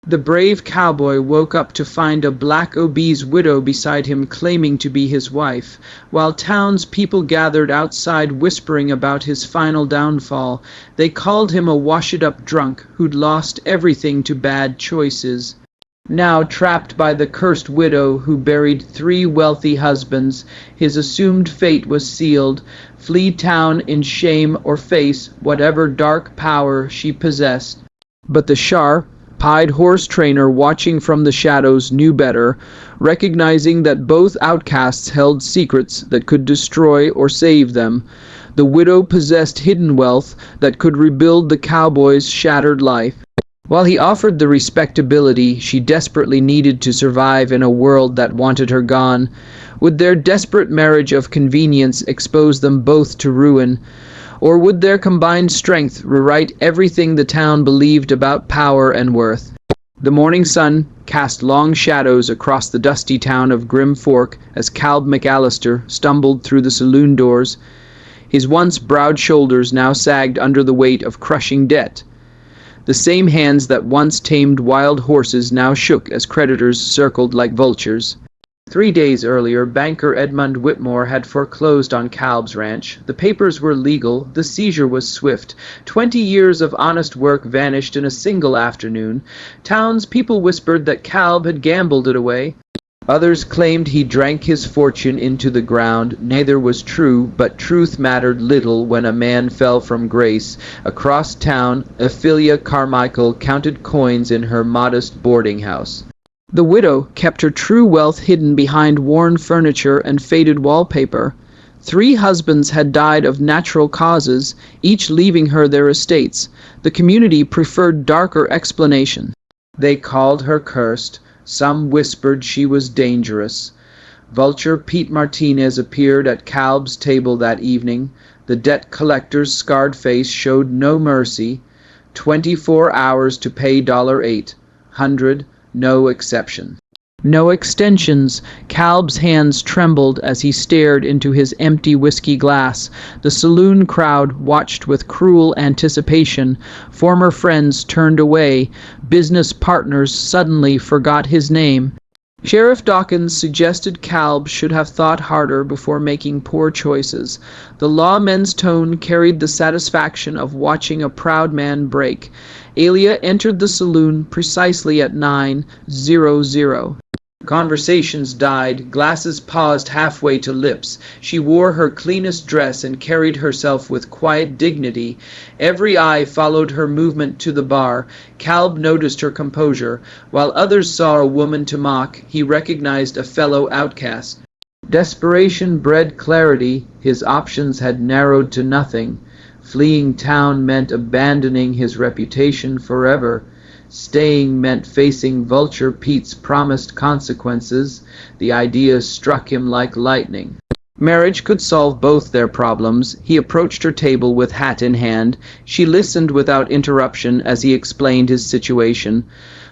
The brave cowboy woke up to find a black obese widow beside him claiming to be his wife, while townspeople gathered outside whispering about his final downfall. They called him a wash-it-up drunk who'd lost everything to bad choices. Now trapped by the cursed widow who buried 3 wealthy husbands, his assumed fate was sealed. Flee town in shame or face whatever dark power she possessed. But the sharp pied horse trainer watching from the shadows knew better, recognizing that both outcasts held secrets that could destroy or save them. The widow possessed hidden wealth that could rebuild the cowboy's shattered life, while he offered the respectability she desperately needed to survive in a world that wanted her gone. Would their desperate marriage of convenience expose them both to ruin? Or would their combined strength rewrite everything the town believed about power and worth? The morning sun cast long shadows across the dusty town of Grim Fork as Calb McAllister stumbled through the saloon doors. His once broad shoulders now sagged under the weight of crushing debt. The same hands that once tamed wild horses now shook as creditors circled like vultures. 3 days earlier, banker Edmund Whitmore had foreclosed on Calb's ranch. The papers were legal, the seizure was swift. 20 years of honest work vanished in a single afternoon. Townspeople whispered that Calb had gambled it away. Others claimed he drank his fortune into the ground. Neither was true, but truth mattered little when a man fell from grace. Across town, Ophelia Carmichael counted coins in her modest boarding house. The widow kept her true wealth hidden behind worn furniture and faded wallpaper. 3 husbands had died of natural causes, each leaving her their estates. The community preferred darker explanation. They called her cursed. Some whispered she was dangerous. Vulture Pete Martinez appeared at Calb's table that evening. The debt collector's scarred face showed no mercy. 24 hours to pay $8. 100. No exception. No extensions. Calb's hands trembled as he stared into his empty whiskey glass. The saloon crowd watched with cruel anticipation. Former friends turned away. Business partners suddenly forgot his name. Sheriff Dawkins suggested Calb should have thought harder before making poor choices. The lawman's tone carried the satisfaction of watching a proud man break. Alia entered the saloon precisely at 9:00. Conversations died. Glasses paused halfway to lips. She wore her cleanest dress and carried herself with quiet dignity. Every eye followed her movement to the bar. Calb noticed her composure. While others saw a woman to mock, he recognized a fellow outcast. Desperation bred clarity. His options had narrowed to nothing. Fleeing town meant abandoning his reputation forever. Staying meant facing Vulture Pete's promised consequences. The idea struck him like lightning. Marriage could solve both their problems. He approached her table with hat in hand. She listened without interruption as he explained his situation.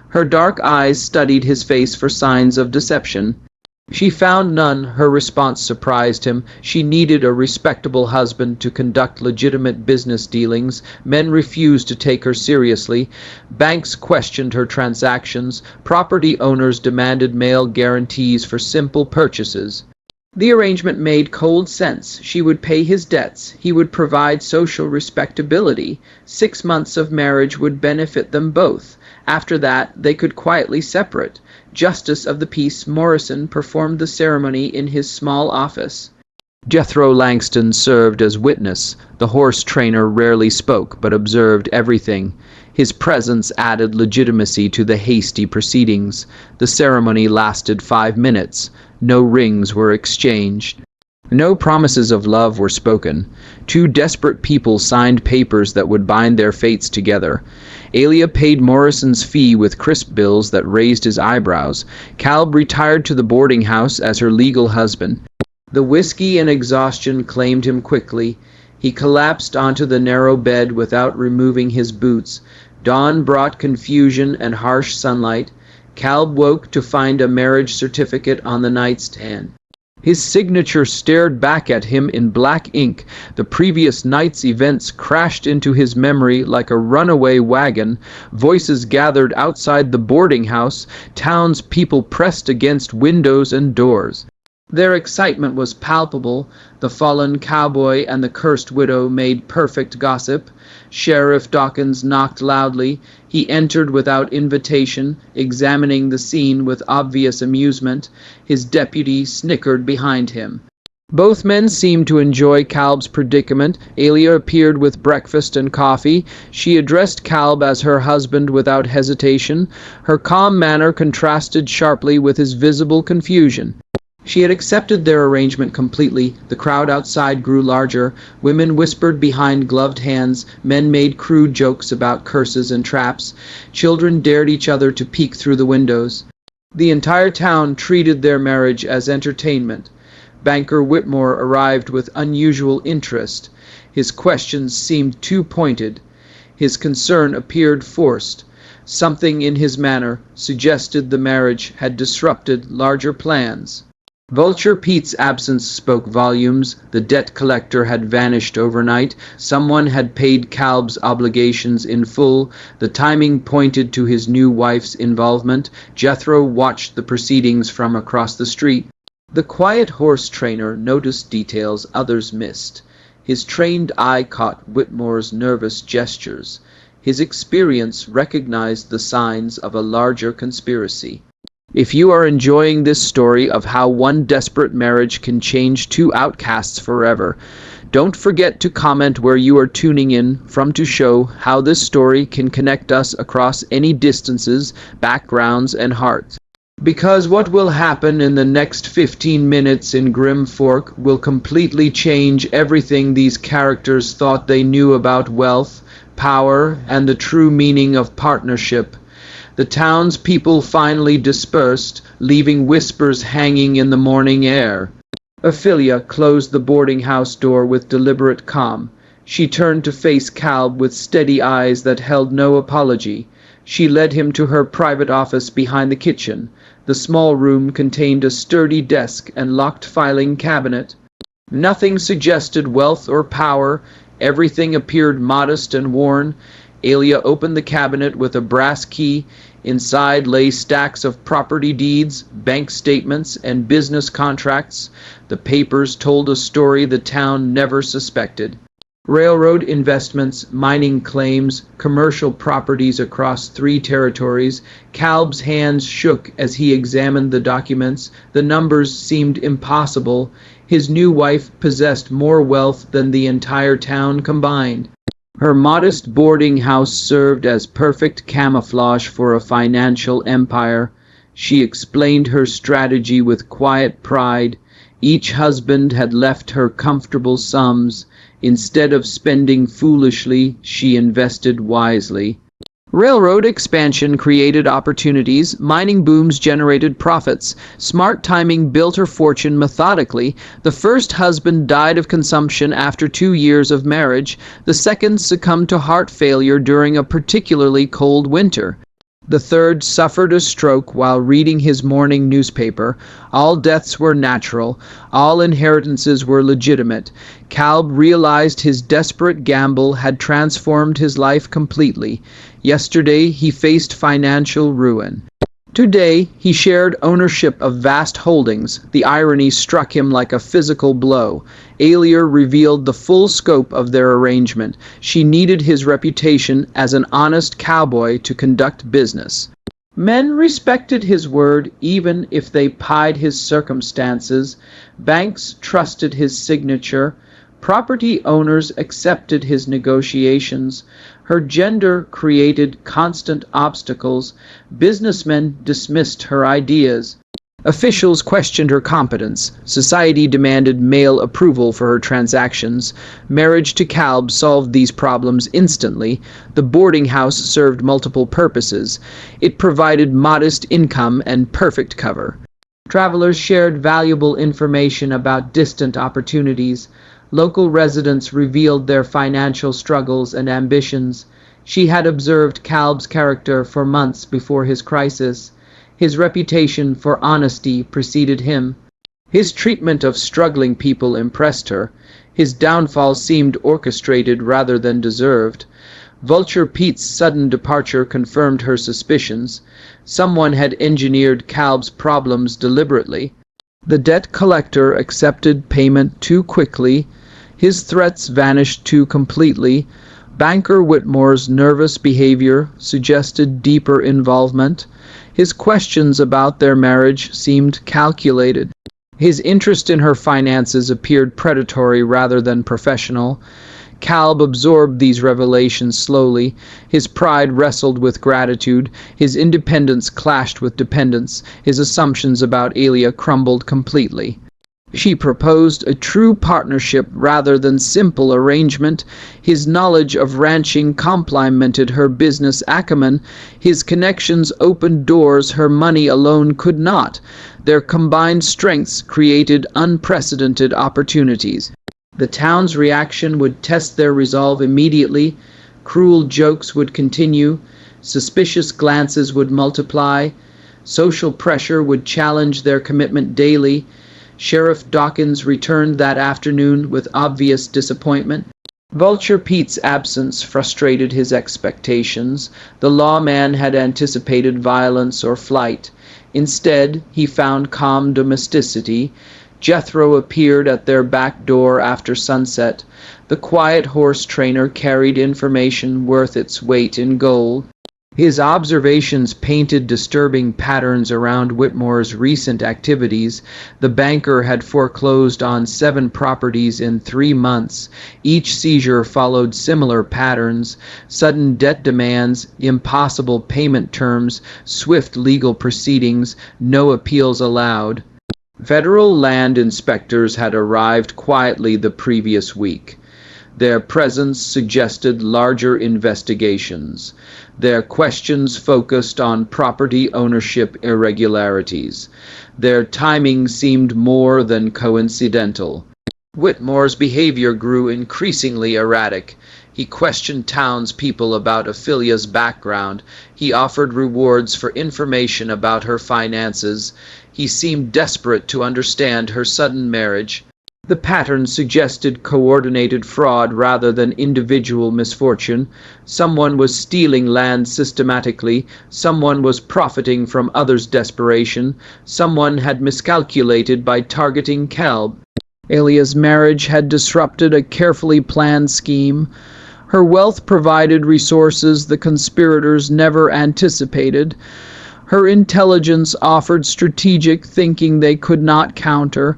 Her dark eyes studied his face for signs of deception. She found none. Her response surprised him. She needed a respectable husband to conduct legitimate business dealings. Men refused to take her seriously. Banks questioned her transactions. Property owners demanded mail guarantees for simple purchases. The arrangement made cold sense. She would pay his debts. He would provide social respectability. 6 months of marriage would benefit them both. After that, they could quietly separate. Justice of the Peace Morrison performed the ceremony in his small office. Jethro Langston served as witness. The horse trainer rarely spoke, but observed everything. His presence added legitimacy to the hasty proceedings. The ceremony lasted 5 minutes. No rings were exchanged. No promises of love were spoken. 2 desperate people signed papers that would bind their fates together. Alia paid Morrison's fee with crisp bills that raised his eyebrows. Calb retired to the boarding house as her legal husband. The whiskey and exhaustion claimed him quickly. He collapsed onto the narrow bed without removing his boots. Dawn brought confusion and harsh sunlight. Calb woke to find a marriage certificate on the nightstand. His signature stared back at him in black ink. The previous night's events crashed into his memory like a runaway wagon. Voices gathered outside the boarding house. Townspeople pressed against windows and doors. Their excitement was palpable. The fallen cowboy and the cursed widow made perfect gossip. Sheriff Dawkins knocked loudly. He entered without invitation, examining the scene with obvious amusement. His deputy snickered behind him. Both men seemed to enjoy Caleb's predicament. Alia appeared with breakfast and coffee. She addressed Caleb as her husband without hesitation. Her calm manner contrasted sharply with his visible confusion. She had accepted their arrangement completely. The crowd outside grew larger. Women whispered behind gloved hands. Men made crude jokes about curses and traps. Children dared each other to peek through the windows. The entire town treated their marriage as entertainment. Banker Whitmore arrived with unusual interest. His questions seemed too pointed. His concern appeared forced. Something in his manner suggested the marriage had disrupted larger plans. Vulture Pete's absence spoke volumes. The debt collector had vanished overnight. Someone had paid Caleb's obligations in full. The timing pointed to his new wife's involvement. Jethro watched the proceedings from across the street. The quiet horse trainer noticed details others missed. His trained eye caught Whitmore's nervous gestures. His experience recognized the signs of a larger conspiracy. If you are enjoying this story of how one desperate marriage can change two outcasts forever, don't forget to comment where you are tuning in from to show how this story can connect us across any distances, backgrounds, and hearts. Because what will happen in the next 15 minutes in Grim Fork will completely change everything these characters thought they knew about wealth, power, and the true meaning of partnership. The townspeople finally dispersed, leaving whispers hanging in the morning air. Ophelia closed the boarding house door with deliberate calm. She turned to face Caleb with steady eyes that held no apology. She led him to her private office behind the kitchen. The small room contained a sturdy desk and locked filing cabinet. Nothing suggested wealth or power. Everything appeared modest and worn. Alia opened the cabinet with a brass key. Inside lay stacks of property deeds, bank statements, and business contracts. The papers told a story the town never suspected. Railroad investments, mining claims, commercial properties across 3 territories. Caleb's hands shook as he examined the documents. The numbers seemed impossible. His new wife possessed more wealth than the entire town combined. Her modest boarding house served as perfect camouflage for a financial empire. She explained her strategy with quiet pride. Each husband had left her comfortable sums. Instead of spending foolishly, she invested wisely. Railroad expansion created opportunities. Mining booms generated profits. Smart timing built her fortune methodically. The first husband died of consumption after 2 years of marriage. The second succumbed to heart failure during a particularly cold winter. The third suffered a stroke while reading his morning newspaper. All deaths were natural. All inheritances were legitimate. Caleb realized his desperate gamble had transformed his life completely. Yesterday he faced financial ruin. Today he shared ownership of vast holdings. The irony struck him like a physical blow. Alia revealed the full scope of their arrangement. She needed his reputation as an honest cowboy to conduct business. Men respected his word even if they pied his circumstances. Banks trusted his signature. Property owners accepted his negotiations. Her gender created constant obstacles. Businessmen dismissed her ideas. Officials questioned her competence. Society demanded male approval for her transactions. Marriage to Caleb solved these problems instantly. The boarding house served multiple purposes. It provided modest income and perfect cover. Travelers shared valuable information about distant opportunities. Local residents revealed their financial struggles and ambitions. She had observed Caleb's character for months before his crisis. His reputation for honesty preceded him. His treatment of struggling people impressed her. His downfall seemed orchestrated rather than deserved. Vulture Pete's sudden departure confirmed her suspicions. Someone had engineered Calb's problems deliberately. The debt collector accepted payment too quickly. His threats vanished too completely. Banker Whitmore's nervous behavior suggested deeper involvement. His questions about their marriage seemed calculated. His interest in her finances appeared predatory rather than professional. Calb absorbed these revelations slowly. His pride wrestled with gratitude. His independence clashed with dependence. His assumptions about Alia crumbled completely. She proposed a true partnership rather than simple arrangement. His knowledge of ranching complemented her business acumen. His connections opened doors her money alone could not. Their combined strengths created unprecedented opportunities. The town's reaction would test their resolve immediately. Cruel jokes would continue. Suspicious glances would multiply. Social pressure would challenge their commitment daily. Sheriff Dawkins returned that afternoon with obvious disappointment. Vulture Pete's absence frustrated his expectations. The lawman had anticipated violence or flight. Instead, he found calm domesticity. Jethro appeared at their back door after sunset. The quiet horse trainer carried information worth its weight in gold. His observations painted disturbing patterns around Whitmore's recent activities. The banker had foreclosed on 7 properties in 3 months. Each seizure followed similar patterns: sudden debt demands, impossible payment terms, swift legal proceedings, no appeals allowed. Federal land inspectors had arrived quietly the previous week. Their presence suggested larger investigations. Their questions focused on property ownership irregularities. Their timing seemed more than coincidental. Whitmore's behavior grew increasingly erratic. He questioned townspeople about Ophelia's background. He offered rewards for information about her finances. He seemed desperate to understand her sudden marriage. The pattern suggested coordinated fraud rather than individual misfortune. Someone was stealing land systematically. Someone was profiting from others' desperation. Someone had miscalculated by targeting Calb. Alia's marriage had disrupted a carefully planned scheme. Her wealth provided resources the conspirators never anticipated. Her intelligence offered strategic thinking they could not counter.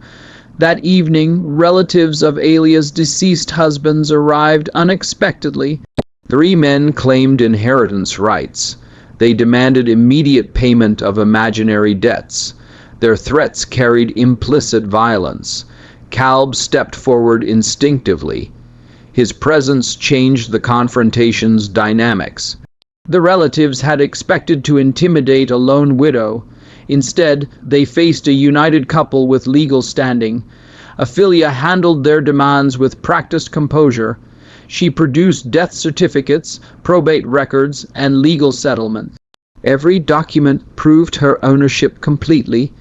That evening, relatives of Alia's deceased husbands arrived unexpectedly. 3 men claimed inheritance rights. They demanded immediate payment of imaginary debts. Their threats carried implicit violence. Calb stepped forward instinctively. His presence changed the confrontation's dynamics. The relatives had expected to intimidate a lone widow. Instead, they faced a united couple with legal standing. Ophelia handled their demands with practiced composure. She produced death certificates, probate records, and legal settlements. Every document proved her ownership completely.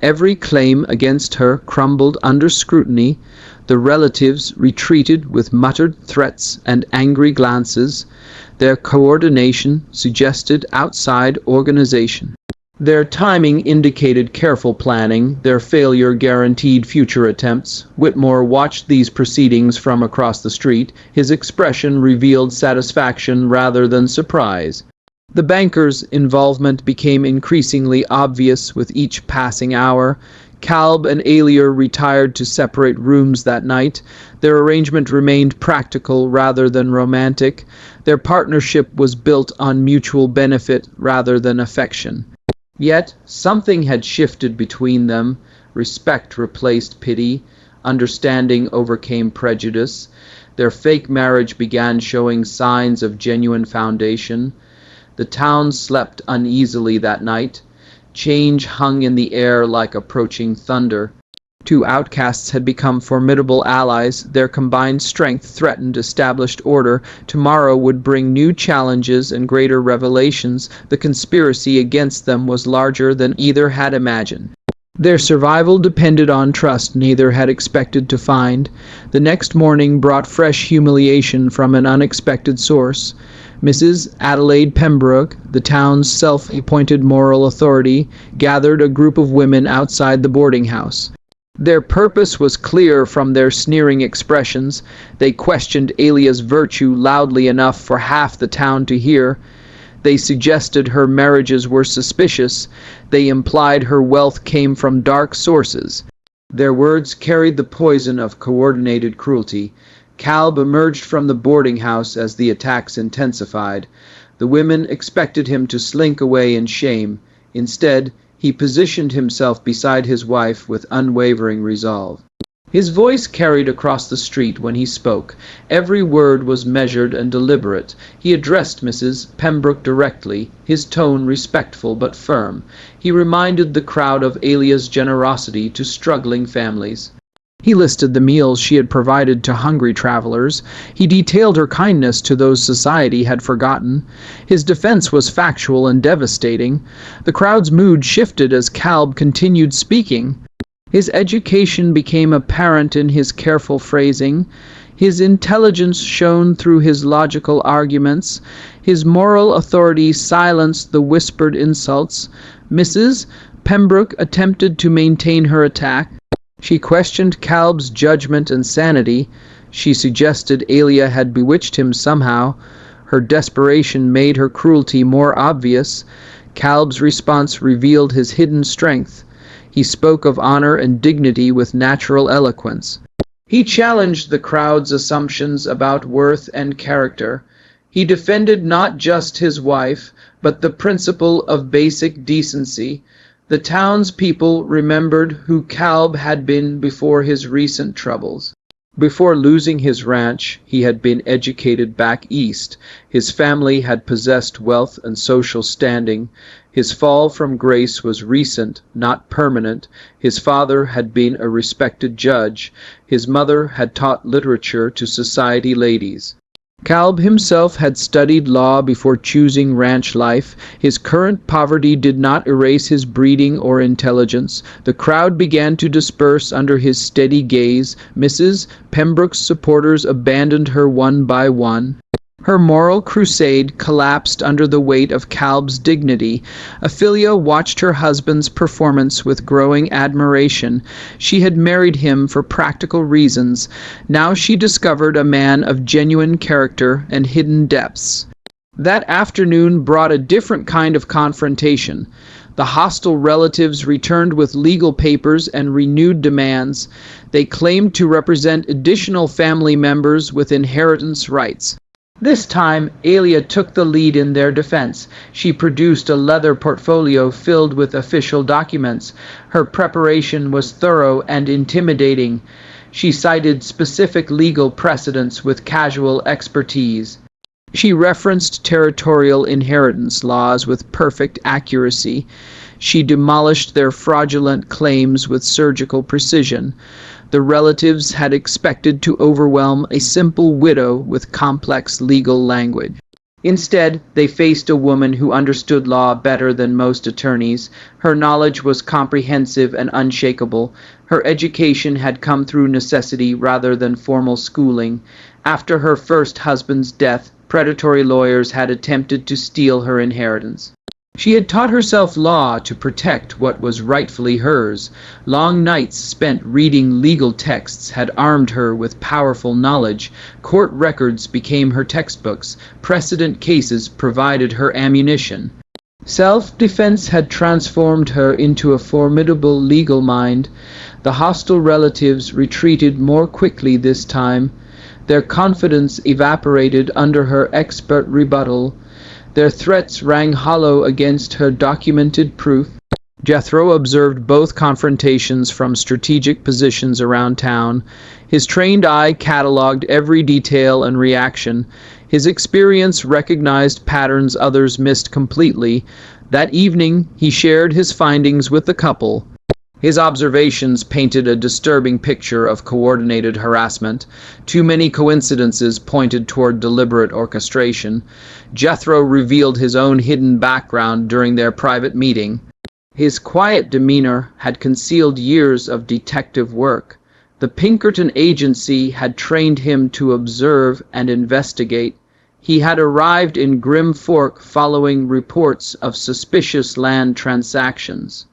Every claim against her crumbled under scrutiny. The relatives retreated with muttered threats and angry glances. Their coordination suggested outside organization. Their timing indicated careful planning. Their failure guaranteed future attempts. Whitmore watched these proceedings from across the street. His expression revealed satisfaction rather than surprise. The banker's involvement became increasingly obvious with each passing hour. Calb and Alia retired to separate rooms that night. Their arrangement remained practical rather than romantic. Their partnership was built on mutual benefit rather than affection. Yet something had shifted between them. Respect replaced pity. Understanding overcame prejudice. Their fake marriage began showing signs of genuine foundation. The town slept uneasily that night. Change hung in the air like approaching thunder. 2 outcasts had become formidable allies. Their combined strength threatened established order. Tomorrow would bring new challenges and greater revelations. The conspiracy against them was larger than either had imagined. Their survival depended on trust neither had expected to find. The next morning brought fresh humiliation from an unexpected source. Mrs. Adelaide Pembroke, the town's self-appointed moral authority, gathered a group of women outside the boarding house. Their purpose was clear from their sneering expressions. They questioned Alia's virtue loudly enough for half the town to hear. They suggested her marriages were suspicious. They implied her wealth came from dark sources. Their words carried the poison of coordinated cruelty. Calb emerged from the boarding house as the attacks intensified. The women expected him to slink away in shame. Instead, he positioned himself beside his wife with unwavering resolve. His voice carried across the street when he spoke. Every word was measured and deliberate. He addressed Mrs. Pembroke directly, his tone respectful but firm. He reminded the crowd of Alia's generosity to struggling families. He listed the meals she had provided to hungry travelers. He detailed her kindness to those society had forgotten. His defense was factual and devastating. The crowd's mood shifted as Calb continued speaking. His education became apparent in his careful phrasing. His intelligence shone through his logical arguments. His moral authority silenced the whispered insults. Mrs. Pembroke attempted to maintain her attack. She questioned Calb's judgment and sanity. She suggested Alia had bewitched him somehow. Her desperation made her cruelty more obvious. Calb's response revealed his hidden strength. He spoke of honor and dignity with natural eloquence. He challenged the crowd's assumptions about worth and character. He defended not just his wife, but the principle of basic decency. The townspeople remembered who Calb had been before his recent troubles. Before losing his ranch, he had been educated back east. His family had possessed wealth and social standing. His fall from grace was recent, not permanent. His father had been a respected judge. His mother had taught literature to society ladies. Calb himself had studied law before choosing ranch life. His current poverty did not erase his breeding or intelligence. The crowd began to disperse under his steady gaze. Mrs. Pembroke's supporters abandoned her one by one. Her moral crusade collapsed under the weight of Calb's dignity. Ophelia watched her husband's performance with growing admiration. She had married him for practical reasons. Now she discovered a man of genuine character and hidden depths. That afternoon brought a different kind of confrontation. The hostile relatives returned with legal papers and renewed demands. They claimed to represent additional family members with inheritance rights. This time, Alia took the lead in their defense. She produced a leather portfolio filled with official documents. Her preparation was thorough and intimidating. She cited specific legal precedents with casual expertise. She referenced territorial inheritance laws with perfect accuracy. She demolished their fraudulent claims with surgical precision. The relatives had expected to overwhelm a simple widow with complex legal language. Instead, they faced a woman who understood law better than most attorneys. Her knowledge was comprehensive and unshakable. Her education had come through necessity rather than formal schooling. After her first husband's death, predatory lawyers had attempted to steal her inheritance. She had taught herself law to protect what was rightfully hers. Long nights spent reading legal texts had armed her with powerful knowledge. Court records became her textbooks. Precedent cases provided her ammunition. Self-defense had transformed her into a formidable legal mind. The hostile relatives retreated more quickly this time. Their confidence evaporated under her expert rebuttal. Their threats rang hollow against her documented proof. Jethro observed both confrontations from strategic positions around town. His trained eye catalogued every detail and reaction. His experience recognized patterns others missed completely. That evening, he shared his findings with the couple. His observations painted a disturbing picture of coordinated harassment. Too many coincidences pointed toward deliberate orchestration. Jethro revealed his own hidden background during their private meeting. His quiet demeanor had concealed years of detective work. The Pinkerton agency had trained him to observe and investigate. He had arrived in Grim Fork following reports of suspicious land transactions.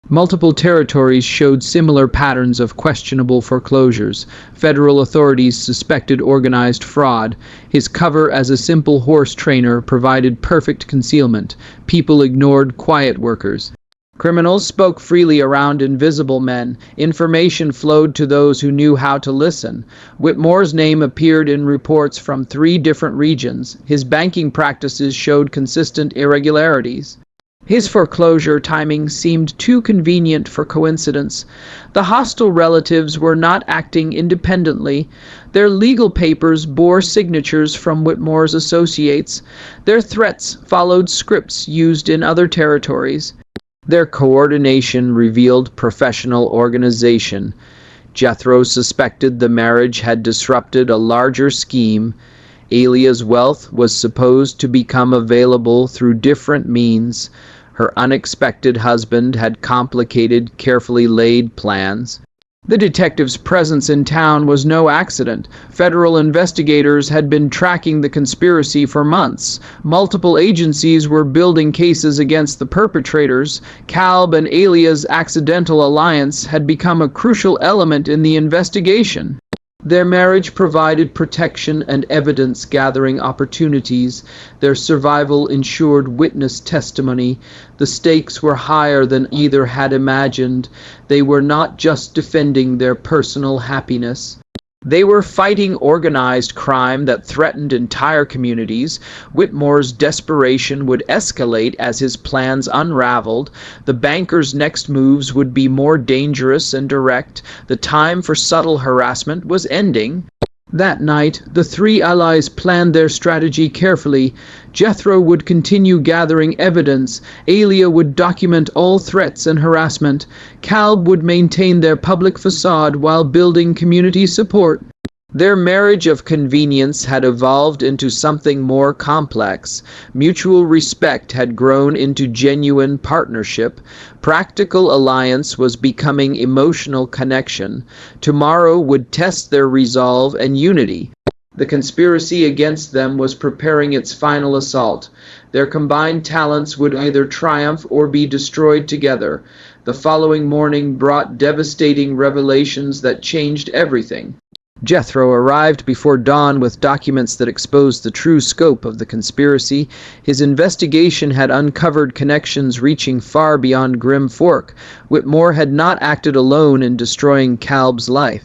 Multiple territories showed similar patterns of questionable foreclosures. Federal authorities suspected organized fraud. His cover as a simple horse trainer provided perfect concealment. People ignored quiet workers. Criminals spoke freely around invisible men. Information flowed to those who knew how to listen. Whitmore's name appeared in reports from 3 different regions. His banking practices showed consistent irregularities. His foreclosure timing seemed too convenient for coincidence. The hostile relatives were not acting independently. Their legal papers bore signatures from Whitmore's associates. Their threats followed scripts used in other territories. Their coordination revealed professional organization. Jethro suspected the marriage had disrupted a larger scheme. Alia's wealth was supposed to become available through different means. Her unexpected husband had complicated, carefully laid plans. The detective's presence in town was no accident. Federal investigators had been tracking the conspiracy for months. Multiple agencies were building cases against the perpetrators. Calb and Alia's accidental alliance had become a crucial element in the investigation. Their marriage provided protection and evidence-gathering opportunities. Their survival ensured witness testimony. The stakes were higher than either had imagined. They were not just defending their personal happiness. They were fighting organized crime that threatened entire communities. Whitmore's desperation would escalate as his plans unraveled. The banker's next moves would be more dangerous and direct. The time for subtle harassment was ending. That night, the 3 allies planned their strategy carefully. Jethro would continue gathering evidence. Alia would document all threats and harassment. Calb would maintain their public facade while building community support. Their marriage of convenience had evolved into something more complex. Mutual respect had grown into genuine partnership. Practical alliance was becoming emotional connection. Tomorrow would test their resolve and unity. The conspiracy against them was preparing its final assault. Their combined talents would either triumph or be destroyed together. The following morning brought devastating revelations that changed everything. Jethro arrived before dawn with documents that exposed the true scope of the conspiracy. His investigation had uncovered connections reaching far beyond Grim Fork. Whitmore had not acted alone in destroying Calb's life.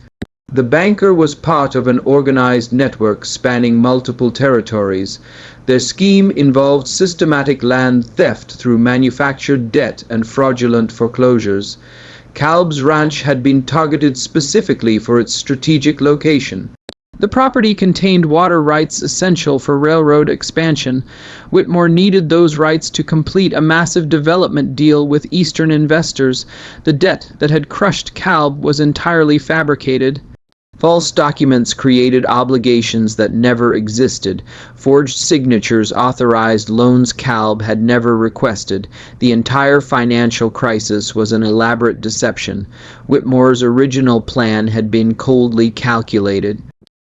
The banker was part of an organized network spanning multiple territories. Their scheme involved systematic land theft through manufactured debt and fraudulent foreclosures. Calb's ranch had been targeted specifically for its strategic location. The property contained water rights essential for railroad expansion. Whitmore needed those rights to complete a massive development deal with Eastern investors. The debt that had crushed Calb was entirely fabricated. False documents created obligations that never existed. Forged signatures authorized loans Calb had never requested. The entire financial crisis was an elaborate deception. Whitmore's original plan had been coldly calculated.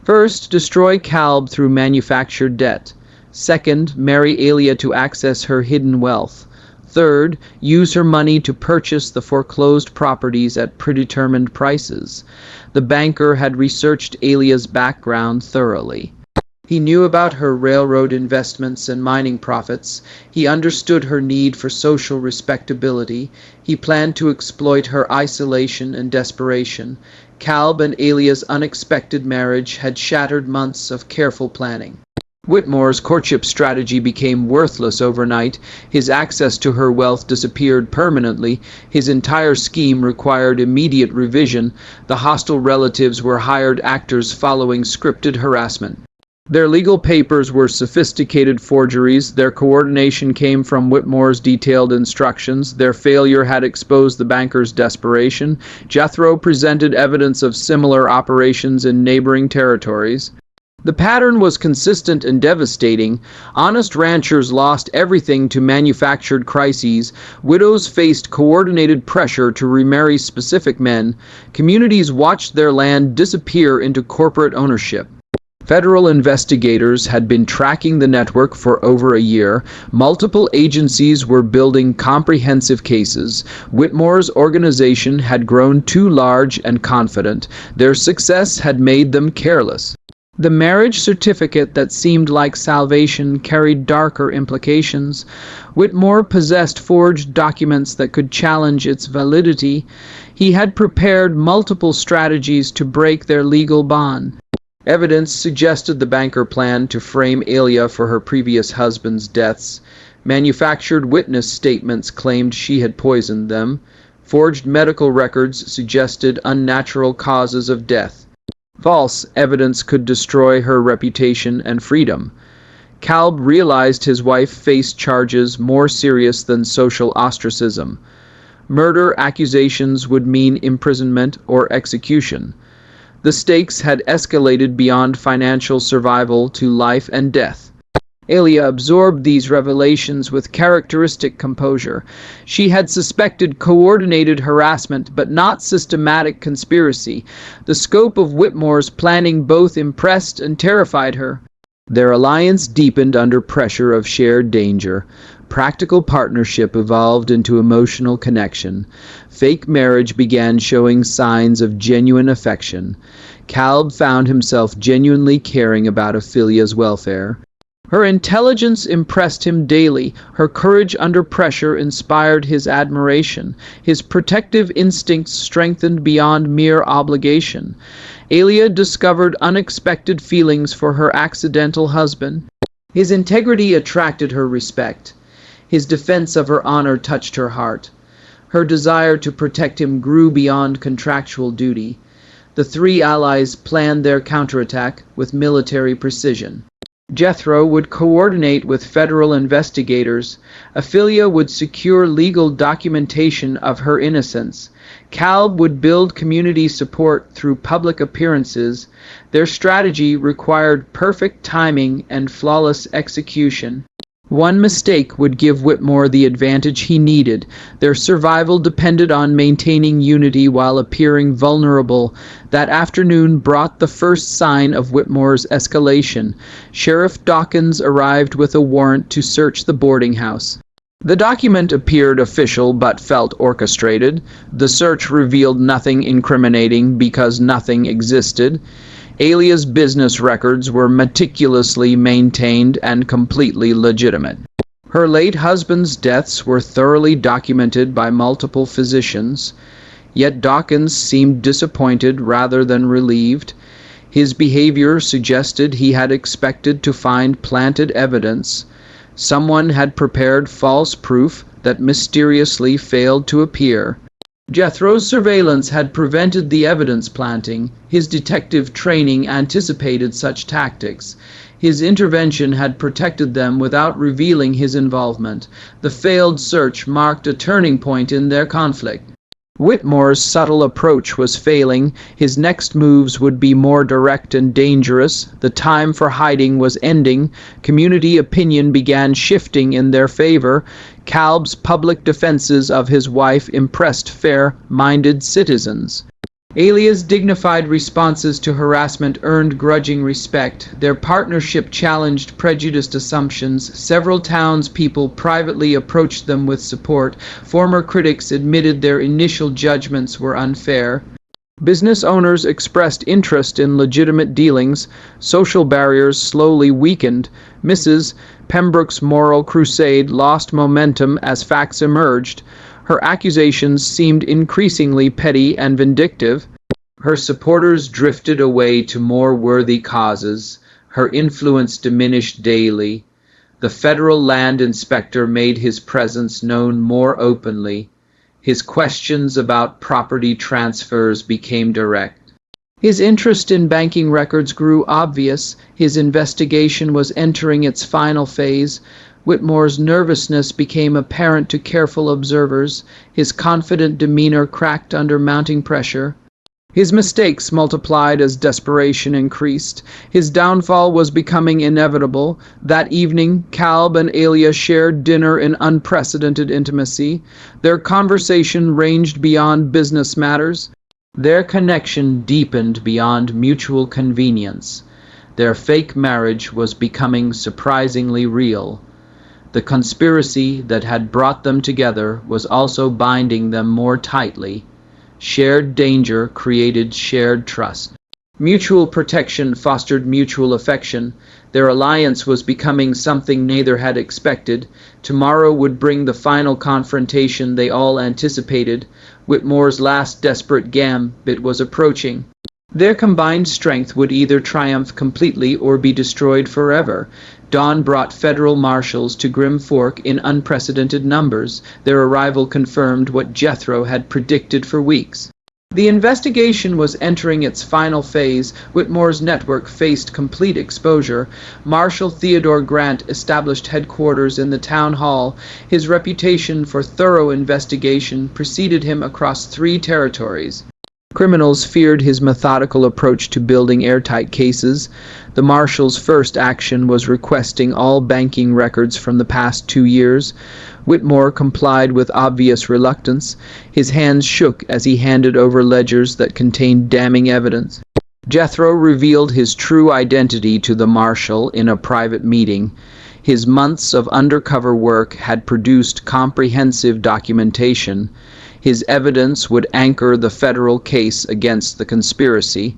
First, destroy Calb through manufactured debt. Second, marry Alia to access her hidden wealth. Third, use her money to purchase the foreclosed properties at predetermined prices. The banker had researched Alia's background thoroughly. He knew about her railroad investments and mining profits. He understood her need for social respectability. He planned to exploit her isolation and desperation. Calb and Alia's unexpected marriage had shattered months of careful planning. Whitmore's courtship strategy became worthless overnight. His access to her wealth disappeared permanently. His entire scheme required immediate revision. The hostile relatives were hired actors following scripted harassment. Their legal papers were sophisticated forgeries. Their coordination came from Whitmore's detailed instructions. Their failure had exposed the banker's desperation. Jethro presented evidence of similar operations in neighboring territories. The pattern was consistent and devastating. Honest ranchers lost everything to manufactured crises. Widows faced coordinated pressure to remarry specific men. Communities watched their land disappear into corporate ownership. Federal investigators had been tracking the network for over a year. Multiple agencies were building comprehensive cases. Whitmore's organization had grown too large and confident. Their success had made them careless. The marriage certificate that seemed like salvation carried darker implications. Whitmore possessed forged documents that could challenge its validity. He had prepared multiple strategies to break their legal bond. Evidence suggested the banker planned to frame Alia for her previous husband's deaths. Manufactured witness statements claimed she had poisoned them. Forged medical records suggested unnatural causes of death. False evidence could destroy her reputation and freedom. Kalb realized his wife faced charges more serious than social ostracism. Murder accusations would mean imprisonment or execution. The stakes had escalated beyond financial survival to life and death. Alia absorbed these revelations with characteristic composure. She had suspected coordinated harassment, but not systematic conspiracy. The scope of Whitmore's planning both impressed and terrified her. Their alliance deepened under pressure of shared danger. Practical partnership evolved into emotional connection. Fake marriage began showing signs of genuine affection. Kalb found himself genuinely caring about Ophelia's welfare. Her intelligence impressed him daily. Her courage under pressure inspired his admiration. His protective instincts strengthened beyond mere obligation. Alia discovered unexpected feelings for her accidental husband. His integrity attracted her respect. His defense of her honor touched her heart. Her desire to protect him grew beyond contractual duty. The three allies planned their counterattack with military precision. Jethro would coordinate with federal investigators. Ophelia would secure legal documentation of her innocence. Kalb would build community support through public appearances. Their strategy required perfect timing and flawless execution. One mistake would give Whitmore the advantage he needed. Their survival depended on maintaining unity while appearing vulnerable. That afternoon brought the first sign of Whitmore's escalation. Sheriff Dawkins arrived with a warrant to search the boarding house. The document appeared official but felt orchestrated. The search revealed nothing incriminating because nothing existed. Alia's business records were meticulously maintained and completely legitimate. Her late husband's deaths were thoroughly documented by multiple physicians, yet Dawkins seemed disappointed rather than relieved. His behavior suggested he had expected to find planted evidence. Someone had prepared false proof that mysteriously failed to appear. Jethro's surveillance had prevented the evidence planting. His detective training anticipated such tactics. His intervention had protected them without revealing his involvement. The failed search marked a turning point in their conflict. Whitmore's subtle approach was failing. His next moves would be more direct and dangerous. The time for hiding was ending. Community opinion began shifting in their favor. Kalb's public defenses of his wife impressed fair-minded citizens. Alia's dignified responses to harassment earned grudging respect. Their partnership challenged prejudiced assumptions. Several townspeople privately approached them with support. Former critics admitted their initial judgments were unfair. Business owners expressed interest in legitimate dealings. Social barriers slowly weakened. Mrs. Pembroke's moral crusade lost momentum as facts emerged. Her accusations seemed increasingly petty and vindictive. Her supporters drifted away to more worthy causes. Her influence diminished daily. The federal land inspector made his presence known more openly. His questions about property transfers became direct. His interest in banking records grew obvious. His investigation was entering its final phase. Whitmore's nervousness became apparent to careful observers. His confident demeanor cracked under mounting pressure. His mistakes multiplied as desperation increased. His downfall was becoming inevitable. That evening, Calb and Alia shared dinner in unprecedented intimacy. Their conversation ranged beyond business matters. Their connection deepened beyond mutual convenience. Their fake marriage was becoming surprisingly real. The conspiracy that had brought them together was also binding them more tightly. Shared danger created shared trust. Mutual protection fostered mutual affection. Their alliance was becoming something neither had expected. Tomorrow would bring the final confrontation they all anticipated. Whitmore's last desperate gambit was approaching. Their combined strength would either triumph completely or be destroyed forever. Dawn brought federal marshals to Grim Fork in unprecedented numbers. Their arrival confirmed what Jethro had predicted for weeks. The investigation was entering its final phase. Whitmore's network faced complete exposure. Marshal Theodore Grant established headquarters in the town hall. His reputation for thorough investigation preceded him across 3 territories. Criminals feared his methodical approach to building airtight cases. The marshal's first action was requesting all banking records from the past 2 years. Whitmore complied with obvious reluctance. His hands shook as he handed over ledgers that contained damning evidence. Jethro revealed his true identity to the marshal in a private meeting. His months of undercover work had produced comprehensive documentation. His evidence would anchor the federal case against the conspiracy.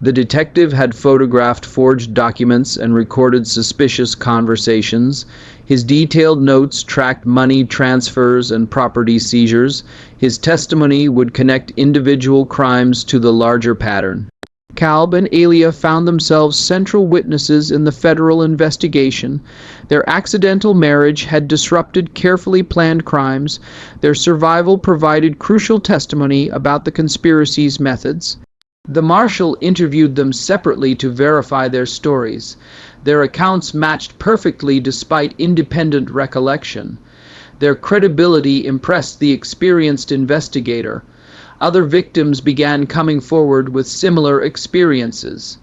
The detective had photographed forged documents and recorded suspicious conversations. His detailed notes tracked money transfers and property seizures. His testimony would connect individual crimes to the larger pattern. Calb and Alia found themselves central witnesses in the federal investigation. Their accidental marriage had disrupted carefully planned crimes. Their survival provided crucial testimony about the conspiracy's methods. The marshal interviewed them separately to verify their stories. Their accounts matched perfectly despite independent recollection. Their credibility impressed the experienced investigator. Other victims began coming forward with similar experiences.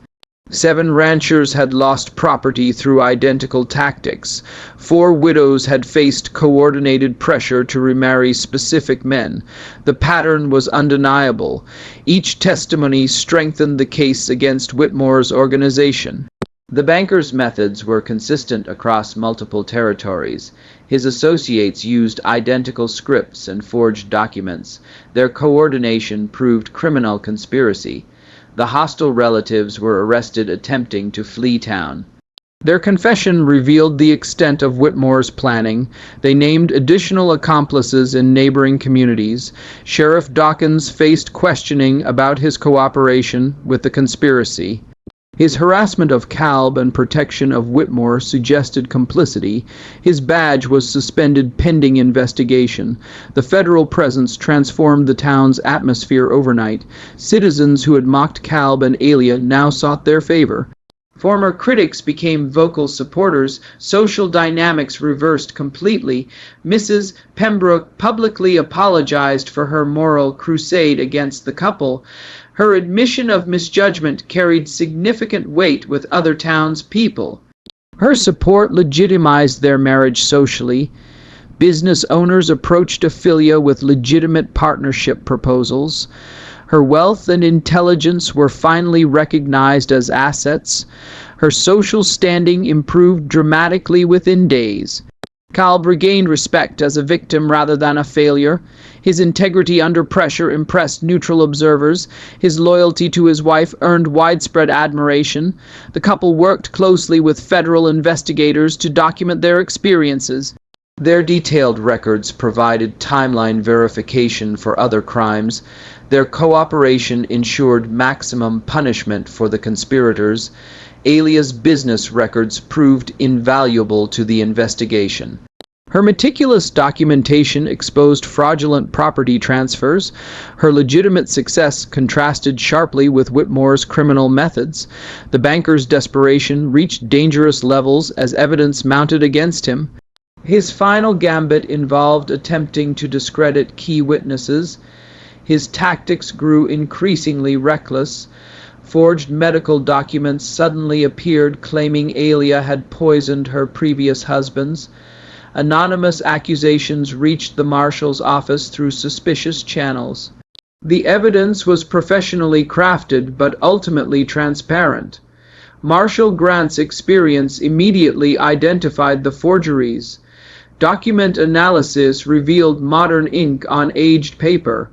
7 ranchers had lost property through identical tactics. 4 widows had faced coordinated pressure to remarry specific men. The pattern was undeniable. Each testimony strengthened the case against Whitmore's organization. The banker's methods were consistent across multiple territories. His associates used identical scripts and forged documents. Their coordination proved criminal conspiracy. The hostile relatives were arrested attempting to flee town. Their confession revealed the extent of Whitmore's planning. They named additional accomplices in neighboring communities. Sheriff Dawkins faced questioning about his cooperation with the conspiracy. His harassment of Calb and protection of Whitmore suggested complicity. His badge was suspended pending investigation. The federal presence transformed the town's atmosphere overnight. Citizens who had mocked Calb and Alia now sought their favor. Former critics became vocal supporters. Social dynamics reversed completely. Mrs. Pembroke publicly apologized for her moral crusade against the couple. Her admission of misjudgment carried significant weight with other townspeople. Her support legitimized their marriage socially. Business owners approached Ophelia with legitimate partnership proposals. Her wealth and intelligence were finally recognized as assets. Her social standing improved dramatically within days. Calb regained respect as a victim rather than a failure. His integrity under pressure impressed neutral observers. His loyalty to his wife earned widespread admiration. The couple worked closely with federal investigators to document their experiences. Their detailed records provided timeline verification for other crimes. Their cooperation ensured maximum punishment for the conspirators. Alia's business records proved invaluable to the investigation. Her meticulous documentation exposed fraudulent property transfers. Her legitimate success contrasted sharply with Whitmore's criminal methods. The banker's desperation reached dangerous levels as evidence mounted against him. His final gambit involved attempting to discredit key witnesses. His tactics grew increasingly reckless. Forged medical documents suddenly appeared claiming Alia had poisoned her previous husbands. Anonymous accusations reached the marshal's office through suspicious channels. The evidence was professionally crafted but ultimately transparent. Marshal Grant's experience immediately identified the forgeries. Document analysis revealed modern ink on aged paper.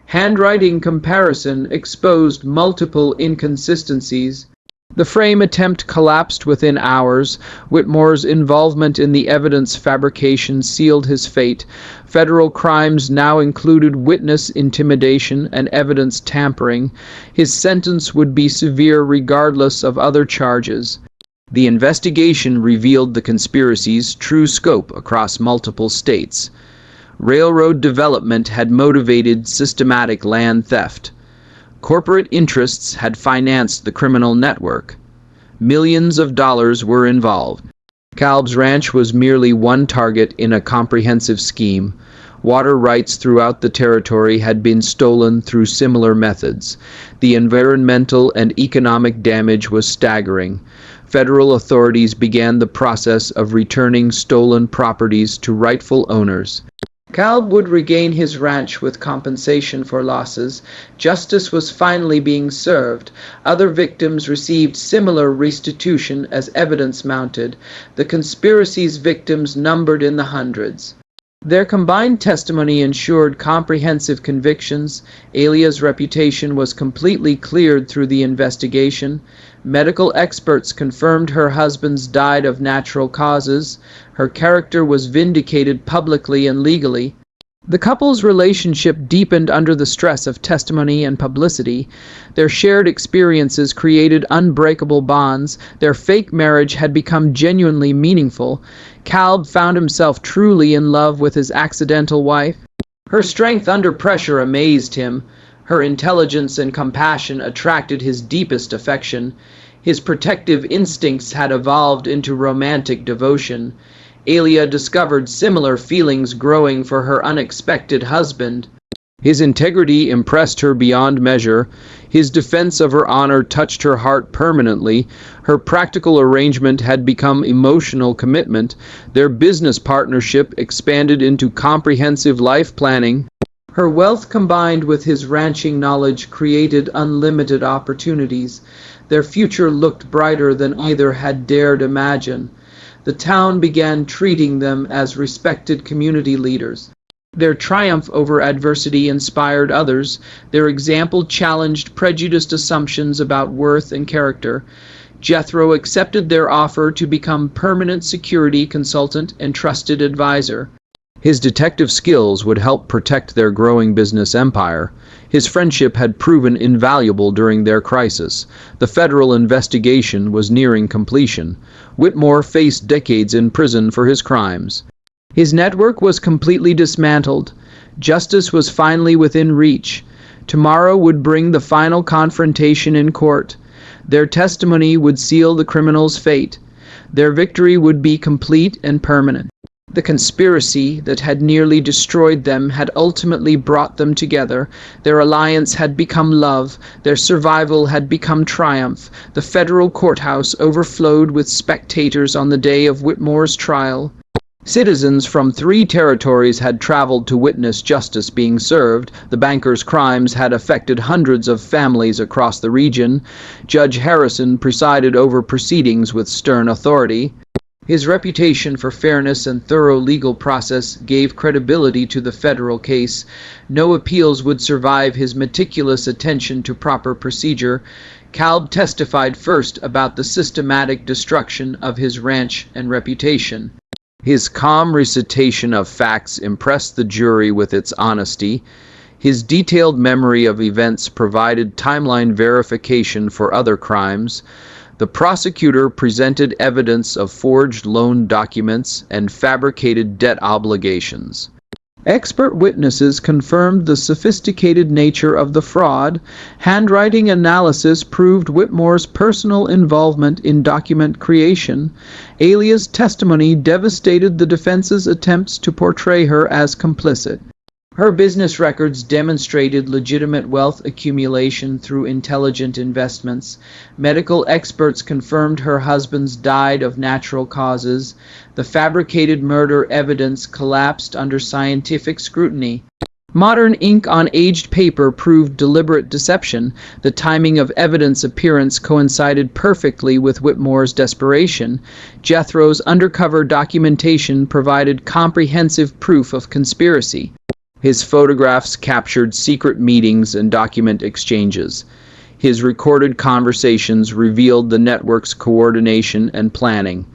Handwriting comparison exposed multiple inconsistencies. The frame attempt collapsed within hours. Whitmore's involvement in the evidence fabrication sealed his fate. Federal crimes now included witness intimidation and evidence tampering. His sentence would be severe regardless of other charges. The investigation revealed the conspiracy's true scope across multiple states. Railroad development had motivated systematic land theft. Corporate interests had financed the criminal network. Millions of dollars were involved. Kalb's ranch was merely one target in a comprehensive scheme. Water rights throughout the territory had been stolen through similar methods. The environmental and economic damage was staggering. Federal authorities began the process of returning stolen properties to rightful owners. Kalb would regain his ranch with compensation for losses. Justice was finally being served. Other victims received similar restitution as evidence mounted. The conspiracy's victims numbered in the hundreds. Their combined testimony ensured comprehensive convictions. Alia's reputation was completely cleared through the investigation. Medical experts confirmed her husband's died of natural causes. Her character was vindicated publicly and legally. The couple's relationship deepened under the stress of testimony and publicity. Their shared experiences created unbreakable bonds. Their fake marriage had become genuinely meaningful. Kalb found himself truly in love with his accidental wife. Her strength under pressure amazed him. Her intelligence and compassion attracted his deepest affection. His protective instincts had evolved into romantic devotion. Alia discovered similar feelings growing for her unexpected husband. His integrity impressed her beyond measure. His defense of her honor touched her heart permanently. Her practical arrangement had become emotional commitment. Their business partnership expanded into comprehensive life planning. Her wealth combined with his ranching knowledge created unlimited opportunities. Their future looked brighter than either had dared imagine. The town began treating them as respected community leaders. Their triumph over adversity inspired others. Their example challenged prejudiced assumptions about worth and character. Jethro accepted their offer to become permanent security consultant and trusted advisor. His detective skills would help protect their growing business empire. His friendship had proven invaluable during their crisis. The federal investigation was nearing completion. Whitmore faced decades in prison for his crimes. His network was completely dismantled. Justice was finally within reach. Tomorrow would bring the final confrontation in court. Their testimony would seal the criminal's fate. Their victory would be complete and permanent. The conspiracy that had nearly destroyed them had ultimately brought them together. Their alliance had become love. Their survival had become triumph. The federal courthouse overflowed with spectators on the day of Whitmore's trial. Citizens from 3 territories had traveled to witness justice being served. The banker's crimes had affected hundreds of families across the region. Judge Harrison presided over proceedings with stern authority. His reputation for fairness and thorough legal process gave credibility to the federal case. No appeals would survive his meticulous attention to proper procedure. Kalb testified first about the systematic destruction of his ranch and reputation. His calm recitation of facts impressed the jury with its honesty. His detailed memory of events provided timeline verification for other crimes. The prosecutor presented evidence of forged loan documents and fabricated debt obligations. Expert witnesses confirmed the sophisticated nature of the fraud. Handwriting analysis proved Whitmore's personal involvement in document creation. Alia's testimony devastated the defense's attempts to portray her as complicit. Her business records demonstrated legitimate wealth accumulation through intelligent investments. Medical experts confirmed her husband's died of natural causes. The fabricated murder evidence collapsed under scientific scrutiny. Modern ink on aged paper proved deliberate deception. The timing of evidence appearance coincided perfectly with Whitmore's desperation. Jethro's undercover documentation provided comprehensive proof of conspiracy. His photographs captured secret meetings and document exchanges. His recorded conversations revealed the network's coordination and planning.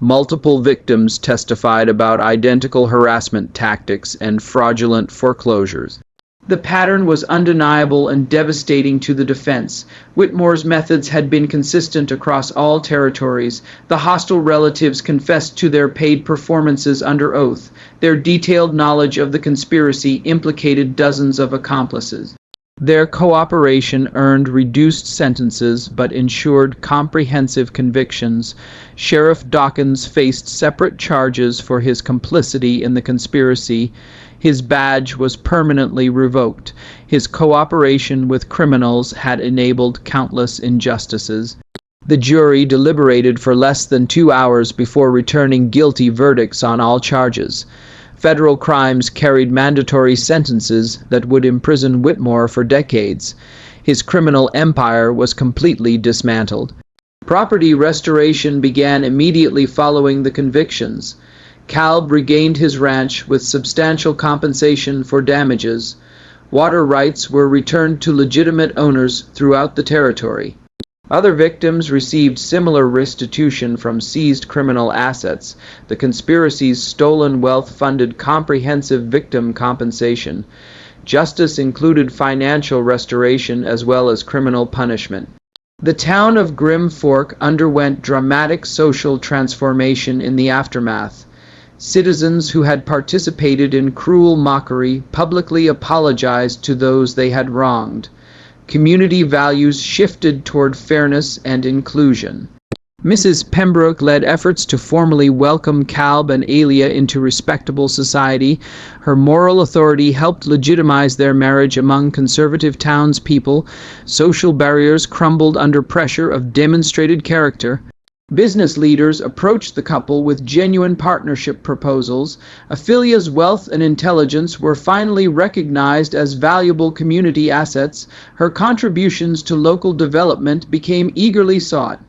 Multiple victims testified about identical harassment tactics and fraudulent foreclosures. The pattern was undeniable and devastating to the defense. Whitmore's methods had been consistent across all territories. The hostile relatives confessed to their paid performances under oath. Their detailed knowledge of the conspiracy implicated dozens of accomplices. Their cooperation earned reduced sentences but ensured comprehensive convictions. Sheriff Dawkins faced separate charges for his complicity in the conspiracy. His badge was permanently revoked. His cooperation with criminals had enabled countless injustices. The jury deliberated for less than 2 hours before returning guilty verdicts on all charges. Federal crimes carried mandatory sentences that would imprison Whitmore for decades. His criminal empire was completely dismantled. Property restoration began immediately following the convictions. Kalb regained his ranch with substantial compensation for damages. Water rights were returned to legitimate owners throughout the territory. Other victims received similar restitution from seized criminal assets. The conspiracy's stolen wealth funded comprehensive victim compensation. Justice included financial restoration as well as criminal punishment. The town of Grim Fork underwent dramatic social transformation in the aftermath. Citizens who had participated in cruel mockery publicly apologized to those they had wronged. Community values shifted toward fairness and inclusion. Mrs. Pembroke led efforts to formally welcome Kalb and Alia into respectable society. Her moral authority helped legitimize their marriage among conservative townspeople. Social barriers crumbled under pressure of demonstrated character. Business leaders approached the couple with genuine partnership proposals. Aphilia's wealth and intelligence were finally recognized as valuable community assets. Her contributions to local development became eagerly sought.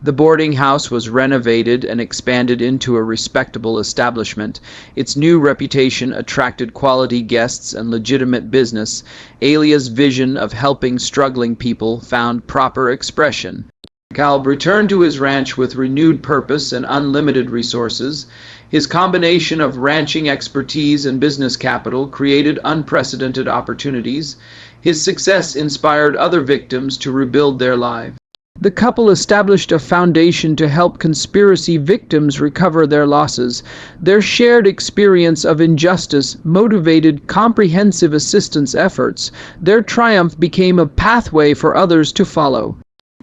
The boarding house was renovated and expanded into a respectable establishment. Its new reputation attracted quality guests and legitimate business. Alia's vision of helping struggling people found proper expression. Kalb returned to his ranch with renewed purpose and unlimited resources. His combination of ranching expertise and business capital created unprecedented opportunities. His success inspired other victims to rebuild their lives. The couple established a foundation to help conspiracy victims recover their losses. Their shared experience of injustice motivated comprehensive assistance efforts. Their triumph became a pathway for others to follow.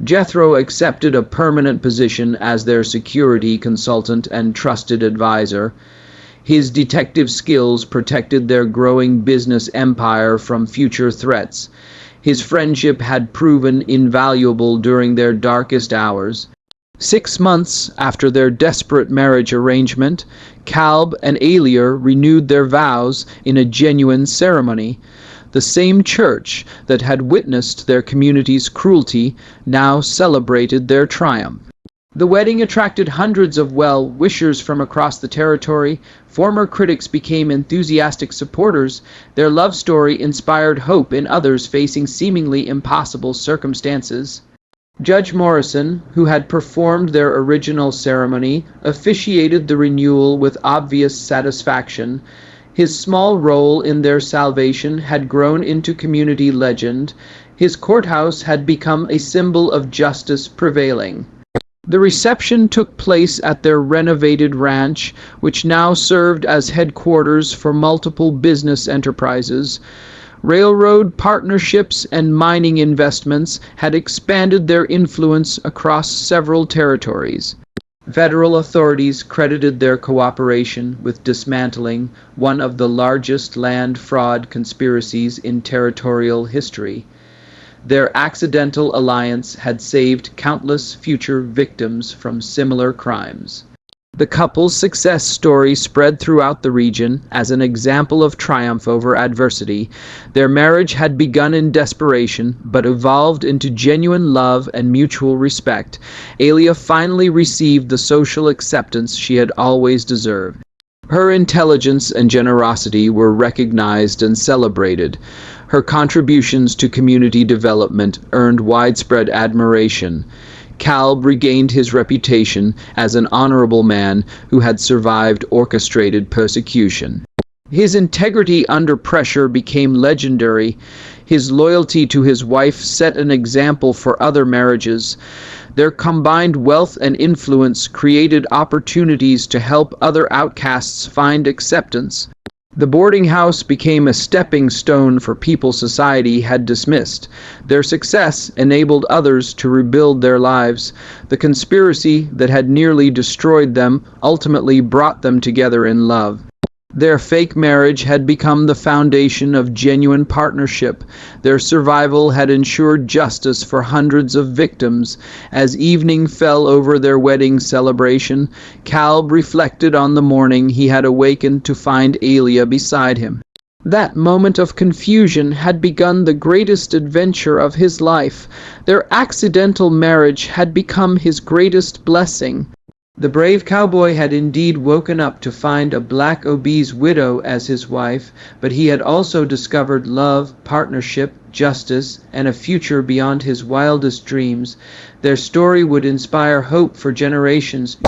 Jethro accepted a permanent position as their security consultant and trusted advisor. His detective skills protected their growing business empire from future threats. His friendship had proven invaluable during their darkest hours. 6 months after their desperate marriage arrangement, Kalb and Alia renewed their vows in a genuine ceremony. The same church that had witnessed their community's cruelty now celebrated their triumph. The wedding attracted hundreds of well-wishers from across the territory. Former critics became enthusiastic supporters. Their love story inspired hope in others facing seemingly impossible circumstances. Judge Morrison, who had performed their original ceremony, officiated the renewal with obvious satisfaction. His small role in their salvation had grown into community legend. His courthouse had become a symbol of justice prevailing. The reception took place at their renovated ranch, which now served as headquarters for multiple business enterprises. Railroad partnerships and mining investments had expanded their influence across several territories. Federal authorities credited their cooperation with dismantling one of the largest land fraud conspiracies in territorial history. Their accidental alliance had saved countless future victims from similar crimes. The couple's success story spread throughout the region as an example of triumph over adversity. Their marriage had begun in desperation, but evolved into genuine love and mutual respect. Alia finally received the social acceptance she had always deserved. Her intelligence and generosity were recognized and celebrated. Her contributions to community development earned widespread admiration. Calb regained his reputation as an honorable man who had survived orchestrated persecution. His integrity under pressure became legendary. His loyalty to his wife set an example for other marriages. Their combined wealth and influence created opportunities to help other outcasts find acceptance. The boarding house became a stepping stone for people society had dismissed. Their success enabled others to rebuild their lives. The conspiracy that had nearly destroyed them ultimately brought them together in love. Their fake marriage had become the foundation of genuine partnership. Their survival had ensured justice for hundreds of victims. As evening fell over their wedding celebration, Calb reflected on the morning he had awakened to find Alia beside him. That moment of confusion had begun the greatest adventure of his life. Their accidental marriage had become his greatest blessing. The brave cowboy had indeed woken up to find a black obese widow as his wife, but he had also discovered love, partnership, justice, and a future beyond his wildest dreams. Their story would inspire hope for generations.